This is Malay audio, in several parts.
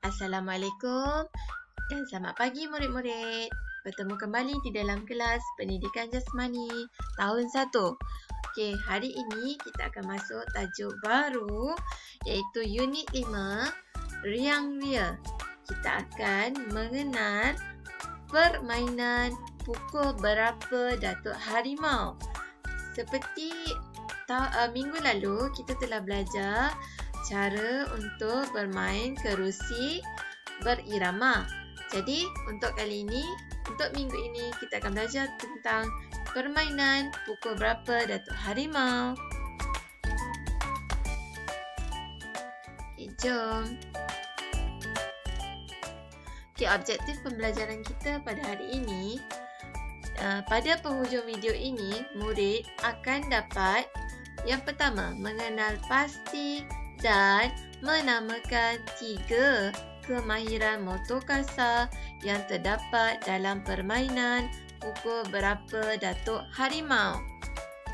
Assalamualaikum dan selamat pagi murid-murid. Bertemu kembali di dalam kelas Pendidikan Jasmani tahun 1. Okey, hari ini kita akan masuk tajuk baru iaitu unit 5, Riang Ria. Kita akan mengenal permainan pukul berapa Datuk Harimau. Seperti minggu lalu kita telah belajar cara untuk bermain kerusi berirama. Jadi untuk kali ini, untuk minggu ini kita akan belajar tentang permainan pukul berapa Datuk Harimau. Okay, jom. Okay, objektif pembelajaran kita pada hari ini, pada penghujung video ini, murid akan dapat yang pertama, mengenal pasti dan menamakan 3 kemahiran motor kasar yang terdapat dalam permainan pukul berapa Datuk Harimau.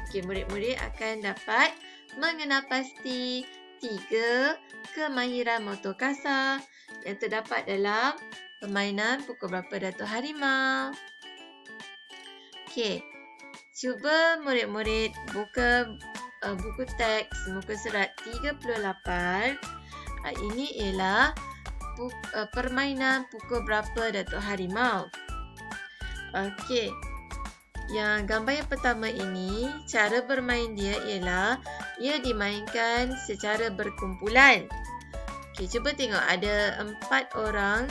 Okey, murid-murid akan dapat mengenal pasti 3 kemahiran motor kasar yang terdapat dalam permainan pukul berapa Datuk Harimau. Okey, cuba murid-murid buka buku teks muka surat 38. Ini ialah permainan pukul berapa Datuk Harimau. Okey. Yang gambar yang pertama ini, cara bermain dia ialah ia dimainkan secara berkumpulan. Okey, cuba tengok ada 4 orang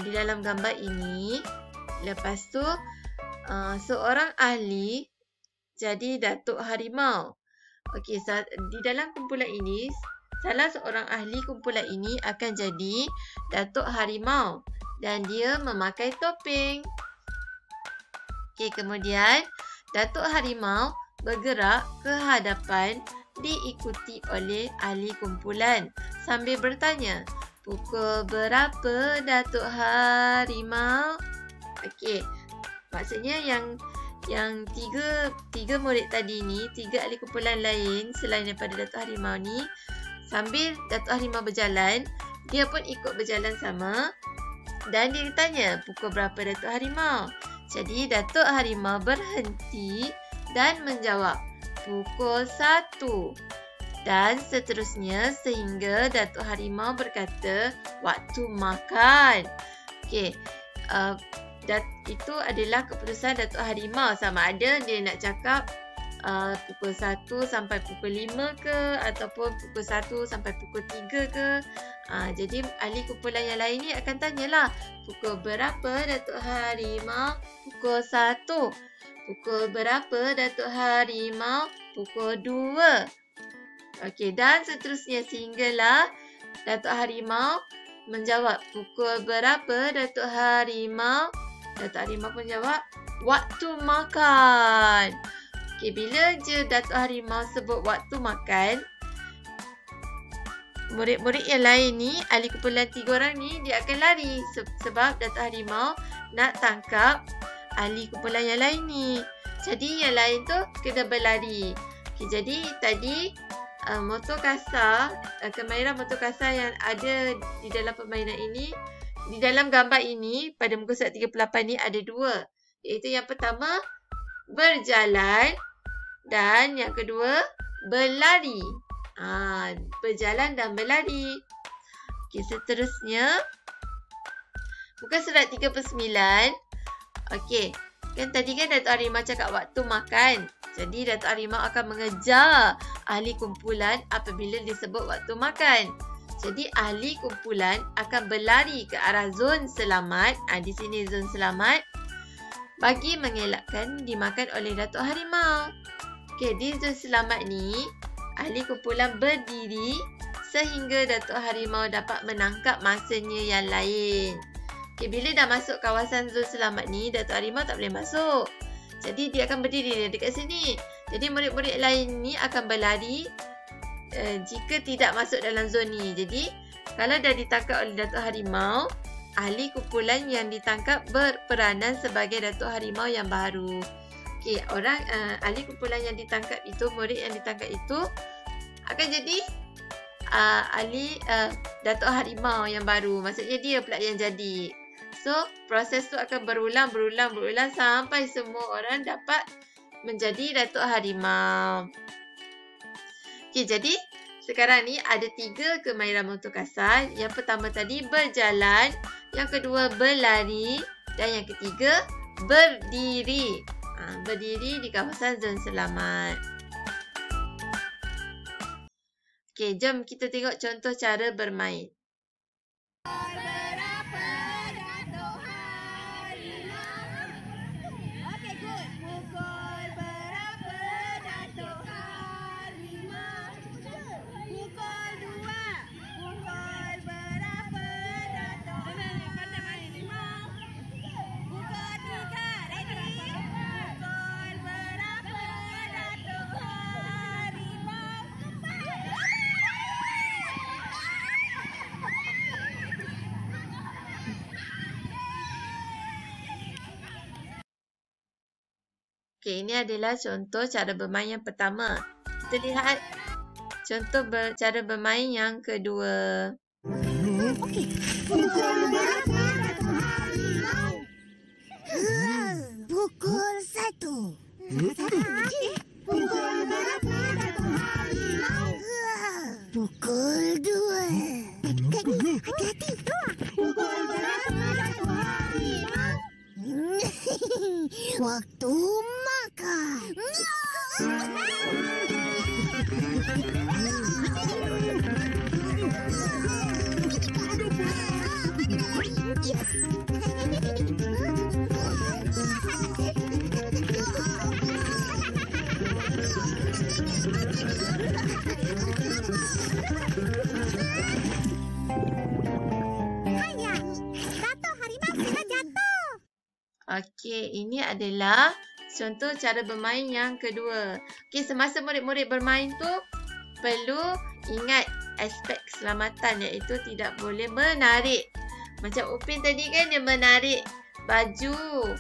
di dalam gambar ini. Lepas tu seorang ahli jadi Datuk Harimau. Okey, di dalam kumpulan ini, salah seorang ahli kumpulan ini akan jadi Datuk Harimau dan dia memakai topeng. Okey, kemudian Datuk Harimau bergerak ke hadapan diikuti oleh ahli kumpulan sambil bertanya, "Pukul berapa Datuk Harimau?" Okey, maksudnya yang tiga murid tadi ni, 3 ahli kumpulan lain selain daripada Datuk Harimau ni, sambil Datuk Harimau berjalan, dia pun ikut berjalan sama dan dia tanya, "Pukul berapa Datuk Harimau?" Jadi Datuk Harimau berhenti dan menjawab, "Pukul 1." Dan seterusnya sehingga Datuk Harimau berkata, "Waktu makan." Okey, itu adalah keputusan Datuk Harimau, sama ada dia nak cakap pukul 1 sampai pukul 5 ke ataupun pukul 1 sampai pukul 3 ke. Jadi ahli kumpulan yang lain ni akan tanyalah, "Pukul berapa Datuk Harimau?" "Pukul 1." "Pukul berapa Datuk Harimau?" "Pukul 2." Okey, dan seterusnya sehinggalah Datuk Harimau menjawab, "Pukul berapa Datuk Harimau?" Datuk Harimau pun jawab, "Waktu makan." Okey, bila je Datuk Harimau sebut waktu makan, murid-murid yang lain ni, ahli kumpulan 3 orang ni, dia akan lari sebab Datuk Harimau nak tangkap ahli kumpulan yang lain ni. Jadi yang lain tu kena berlari. Okey, jadi tadi motor kasar, kemahiran motor kasar yang ada di dalam permainan ini, di dalam gambar ini, pada muka surat 38 ni ada 2. Iaitu yang pertama, berjalan dan yang kedua, berlari. Berjalan dan berlari. Okey, seterusnya, muka surat 39. Okey, kan tadi kan Datuk Harimau cakap waktu makan. Jadi Datuk Harimau akan mengejar ahli kumpulan apabila disebut waktu makan. Jadi ahli kumpulan akan berlari ke arah zon selamat. Di sini zon selamat, bagi mengelakkan dimakan oleh Datuk Harimau. Okey, di zon selamat ni, ahli kumpulan berdiri sehingga Datuk Harimau dapat menangkap mangsanya yang lain. Okey, bila dah masuk kawasan zon selamat ni, Datuk Harimau tak boleh masuk. Jadi dia akan berdiri dekat sini. Jadi murid-murid lain ni akan berlari jika tidak masuk dalam zon ni. Jadi kalau dah ditangkap oleh Datuk Harimau, ahli kumpulan yang ditangkap berperanan sebagai Datuk Harimau yang baru. Okey, ahli kumpulan yang ditangkap itu, murid yang ditangkap itu akan jadi Datuk Harimau yang baru. Maksudnya dia pula yang jadi. So, proses tu akan berulang sampai semua orang dapat menjadi Datuk Harimau. Okey, jadi sekarang ni ada 3 kemahiran motor kasar. Yang pertama tadi berjalan, yang kedua berlari dan yang ketiga berdiri. Berdiri di kawasan zon selamat. Okey, jom kita tengok contoh cara bermain. Okey, ini adalah contoh cara bermain yang pertama. Kita lihat contoh cara bermain yang kedua. Okey. Pukul berapa Datuk Harimau? Pukul 1. Pukul berapa Datuk Harimau? Pukul 2. Hati-hati. Pukul berapa Datuk Harimau? Waktu makan. Okey, ini adalah contoh cara bermain yang kedua. Okey, semasa murid-murid bermain tu perlu ingat aspek keselamatan, iaitu tidak boleh menarik. Macam Upin tadi kan dia menarik baju.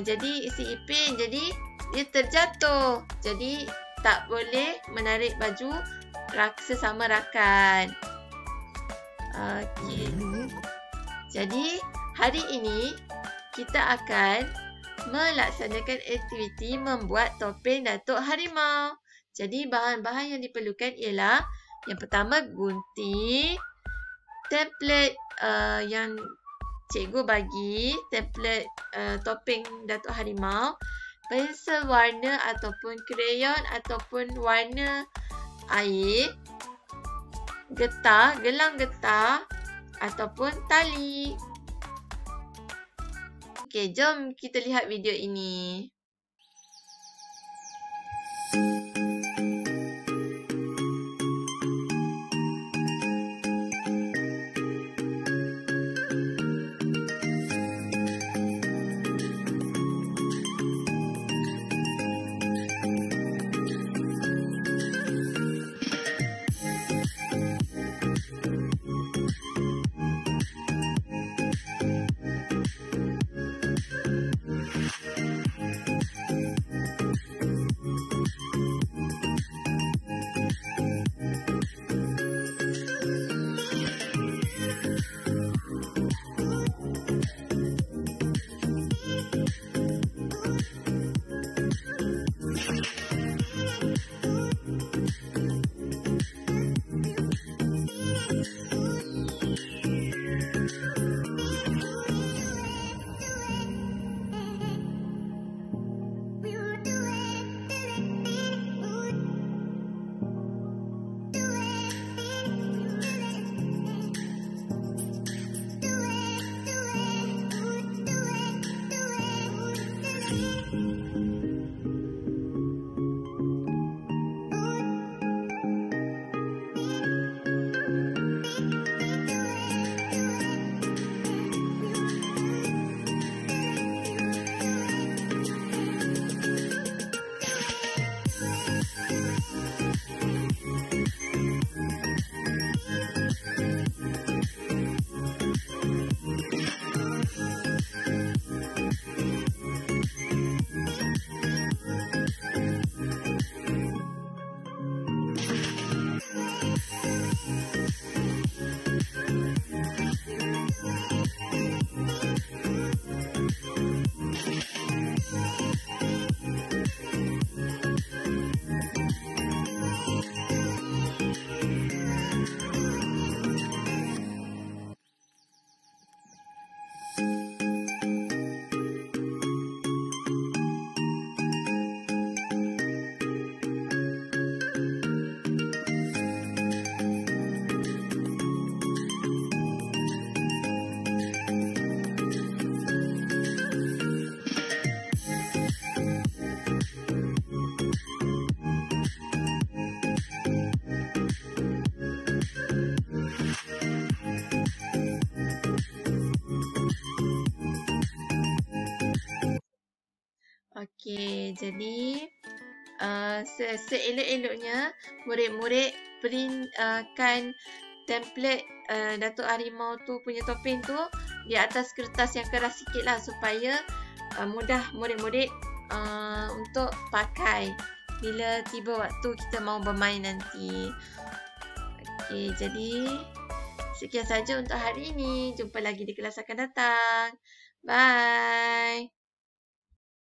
Jadi si Ipin jadi dia terjatuh. Jadi tak boleh menarik baju sesama rakan. Okey. Jadi hari ini kita akan melaksanakan aktiviti membuat topeng Datuk Harimau. Jadi bahan-bahan yang diperlukan ialah yang pertama gunting, template yang cikgu bagi, template topeng Datuk Harimau, pensel warna ataupun krayon ataupun warna air, getah, gelang getah ataupun tali. Okey, jom kita lihat video ini. Okey, jadi seelok-eloknya murid-murid printkan template Datuk Harimau tu punya topeng tu di atas kertas yang keras sikit lah supaya mudah murid-murid untuk pakai bila tiba waktu kita mau bermain nanti. Okey, jadi sekian saja untuk hari ini. Jumpa lagi di kelas akan datang. Bye.